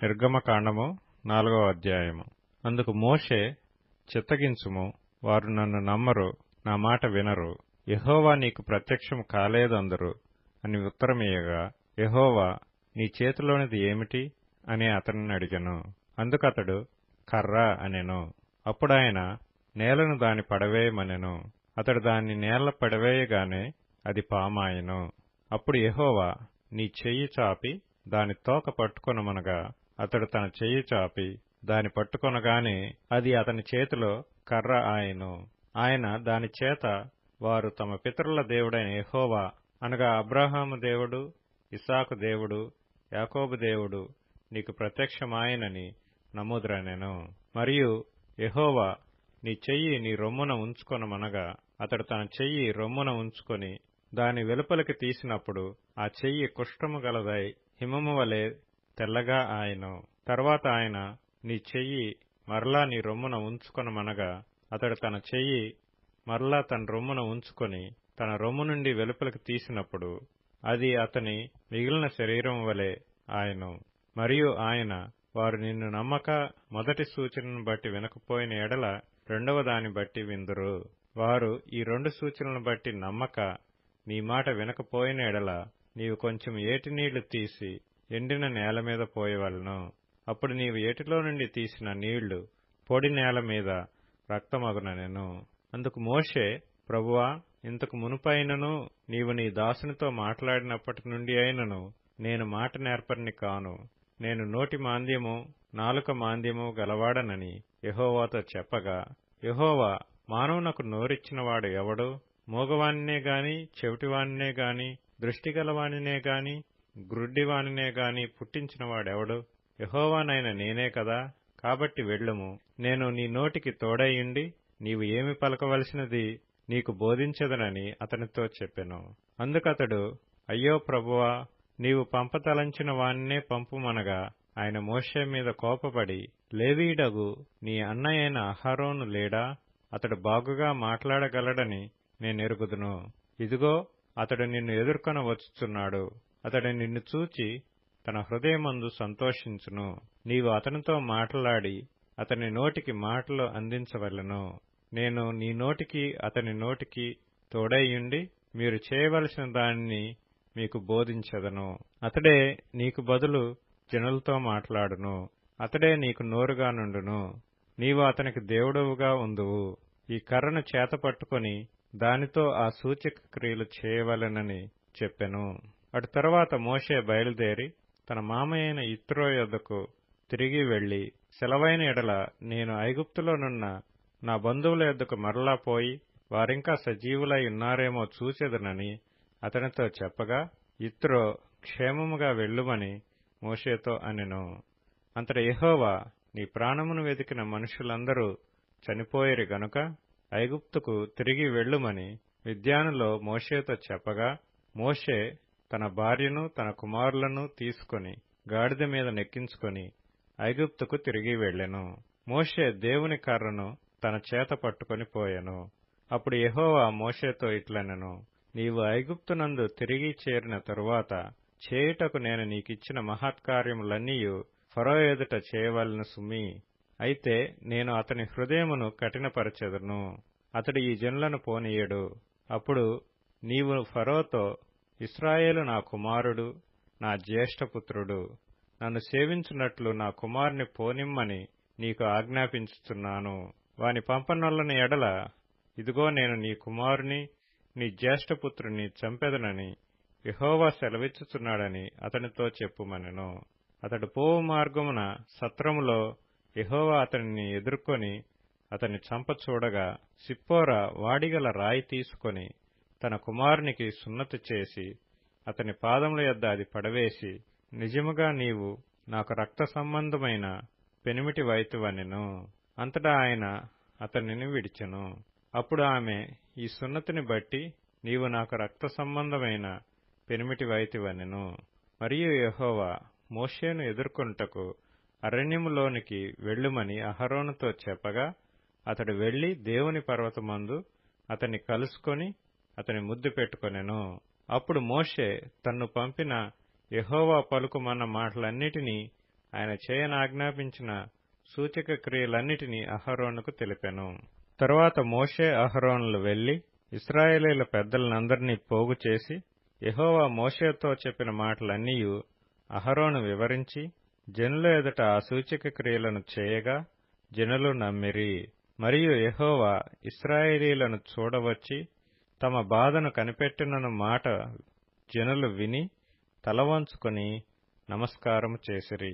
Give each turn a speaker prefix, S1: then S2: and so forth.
S1: నిర్గమకాండము 4వ అధ్యాయము. అందుకు మోషే, చిత్తగించుము, వారు నన్ను నమ్మరు, నా మాట వినరు, యెహోవా నీకు ప్రత్యక్షము కాలేదందురు అని ఉత్తరమియ్యగా, యెహోవా, నీ చేతిలోనిది ఏమిటి అని అతనిని అడిగెను. అందుకతడు, కర్ర అనెను. అప్పుడాయన నేలను దాని పడవేయమనెను. అతడు దాన్ని నేల పడవేయగానే అది పామాయెను. అప్పుడు యెహోవా, నీ చెయ్యి చాపి దాని తోక పట్టుకొనమనగా, అతడు తన చెయ్యి చాపి దాని పట్టుకొనగానే అది అతని చేతిలో కర్ర ఆయెను. ఆయన దాని చేత, వారు తమ పితరుల దేవుడైన యెహోవా అనగా అబ్రాహాము దేవుడు, ఇస్సాకు దేవుడు, యాకోబు దేవుడు నీకు ప్రత్యక్షమాయెనని నమ్ముదురనెను. మరియు యెహోవా, నీ చెయ్యి నీ రొమ్మున ఉంచుకొనమనగా, అతడు తన చెయ్యి రొమ్మున ఉంచుకొని దాని వెలుపలికి తీసినప్పుడు ఆ చెయ్యి కుష్ఠము గలదై హిమము వలె తెల్లగా ఆయెను. తర్వాత ఆయన, నీ చెయ్యి మరలా నీ రొమ్మున ఉంచుకొనమనగా, అతడు తన చెయ్యి మరలా తన రొమ్మున ఉంచుకొని తన రొమ్ము నుండి వెలుపలికి తీసినప్పుడు అది అతని మిగిలిన శరీరం వలె ఆయెను. మరియు ఆయన, వారు నిన్ను నమ్మక మొదటి సూచనను బట్టి వినకపోయిన ఎడల రెండవ దాన్ని బట్టి విందురు. వారు ఈ 2 సూచనలను బట్టి నమ్మక నీ మాట వినకపోయిన ఎడల నీవు కొంచెం ఏటి నీళ్లు తీసి ఎండిన నేల మీద పోయవలెను. అప్పుడు నీవు ఏటిలో నుండి తీసిన నీళ్లు పొడి నేల మీద రక్తమగుననెను. అందుకు మోషే, ప్రభువా, ఇంతకు మునుపైనను నీవు నీ దాసునితో మాట్లాడినప్పటి నుండి అయినను నేను మాట నేర్పరిని కాను. నేను నోటి మాంద్యము నాలుక మాంద్యము గలవాడనని యెహోవాతో చెప్పగా, యెహోవా, మానవునకు నోరిచ్చినవాడు ఎవడు? మూగవానినే గాని, చెవిటివానినే గాని, దృష్టిగలవానినే గాని, గ్రుడ్డివానినే గాని పుట్టించినవాడెవడు? యెహోవానైన నేనే కదా. కాబట్టి వెళ్ళుము, నేను నీ నోటికి తోడైయుండి నీవు ఏమి పలకవలసినది నీకు బోధించెదనని అతనితో చెప్పెను. అందుకతడు, అయ్యో ప్రభువా, నీవు పంపతలంచిన వానినే పంపుమనగా, ఆయన మోషే మీద కోపపడి, లేవీయుడగు నీ అన్నయైన అహరోను లేడా? అతడు బాగుగా మాట్లాడగలడని నేనెరుగుదును. ఇదిగో, అతడు నిన్ను ఎదుర్కొన వచ్చుచున్నాడు. అతడు నిన్ను చూచి తన హృదయమందు సంతోషించును. నీవు అతనితో మాట్లాడి అతని నోటికి మాటలు అందించవలెను. నేను నీ నోటికి అతని నోటికి తోడైయుండి మీరు చేయవలసిన దానిని మీకు బోధించెదను. అతడే నీకు బదులు జనులతో మాట్లాడును. అతడే నీకు నోరుగా నుండును. నీవు అతనికి దేవుడవుగా ఉందువు. ఈ కర్రను చేత పట్టుకొని దానితో ఆ సూచక క్రియలు చేయవలెనని చెప్పెను. అటు తరువాత మోషే బయలుదేరి తన మామయ్యైన యిత్రో యొద్దకు తిరిగి వెళ్లి, సెలవైన ఎడల నేను ఐగుప్తులోనున్న నా బంధువుల యొద్దకు మరలా పోయి వారింకా సజీవులై ఉన్నారేమో చూచెదనని అతనితో చెప్పగా, యిత్రో క్షేమముగా వెళ్ళుమని మోషేతో అనెను. అంతట యెహోవా, నీ ప్రాణమును వెదికిన మనుషులందరూ చనిపోయిరి గనుక ఐగుప్తుకు తిరిగి వెళ్ళుమని మిద్యానులో మోషేతో చెప్పగా, మోషే తన భార్యను తన కుమారులను తీసుకొని గాడిద మీద నెక్కించుకొని ఐగుప్తుకు తిరిగి వెళ్ళెను. మోషే దేవుని కర్రను తన చేత పట్టుకొని పోయెను. అప్పుడు యెహోవా మోషేతో ఇట్లనెను, నీవు ఐగుప్తునందు తిరిగి చేరిన తరువాత చేయుటకు నేను నీకిచ్చిన మహత్కార్యములన్నీయు ఫరో ఎదుట చేయవలెను సుమీ. అయితే నేను అతని హృదయమును కఠినపరచెదను, అతడు ఈ జనులను పోనీయడు. అప్పుడు నీవు ఫరోతో, ఇశ్రాయేలు నా కుమారుడు, నా జ్యేష్ఠపుత్రుడు, నన్ను సేవించున్నట్లు నా కుమారుని పోనిమ్మని నీకు ఆజ్ఞాపించుచున్నాను. వాని పంపనొల్లని ఎడల, ఇదిగో నేను నీ కుమారుని నీ జ్యేష్ఠపుత్రుని చంపెదనని యెహోవా సెలవిచ్చుచున్నాడని అతనితో చెప్పుమనెను. అతడు పోవు మార్గమున సత్రములో యెహోవా అతనిని ఎదుర్కొని అతన్ని చంపచూడగా, సిప్పోరా వాడిగల రాయి తీసుకొని తన కుమారునికి సున్నతి చేసి అతని పాదముల యొద్ద అది పడవేసి, నిజముగా నీవు నాకు రక్త సంబంధమైన పెనిమిటి వైతువనెను. అంతటా ఆయన అతనిని విడిచెను. అప్పుడు ఆమె, ఈ సున్నతిని బట్టి నీవు నాకు రక్త సంబంధమైన పెనిమిటి వైతువనెను. మరియు యెహోవా మోషేను ఎదుర్కొనుటకు అరణ్యములోనికి వెళ్ళుమని అహరోనుతో చెప్పగా, అతడు వెళ్లి దేవుని పర్వతమందు అతన్ని కలుసుకొని అతని ముద్దు పెట్టుకొనెను. అప్పుడు మోషే తన్ను పంపిన యెహోవా పలుకుమన్న మాటలన్నిటినీ ఆయన చేయనాజ్ఞాపించిన సూచక క్రియలన్నిటినీ అహరోనుకు తెలిపెను. తరువాత మోషే అహరోనులు వెళ్లి ఇశ్రాయేలీయుల పెద్దలనందరినీ పోగు చేసి యెహోవా మోషేతో చెప్పిన మాటలన్నీయు అహరోను వివరించి జనుల ఎదుట ఆ సూచక క్రియలను చేయగా జనులు నమ్మిరి. మరియు యెహోవా ఇశ్రాయేలీయులను చూడవచ్చి తమ బాధను కనిపెట్టినను మాట జనులు విని తలవంచుకొని నమస్కారము చేసిరి.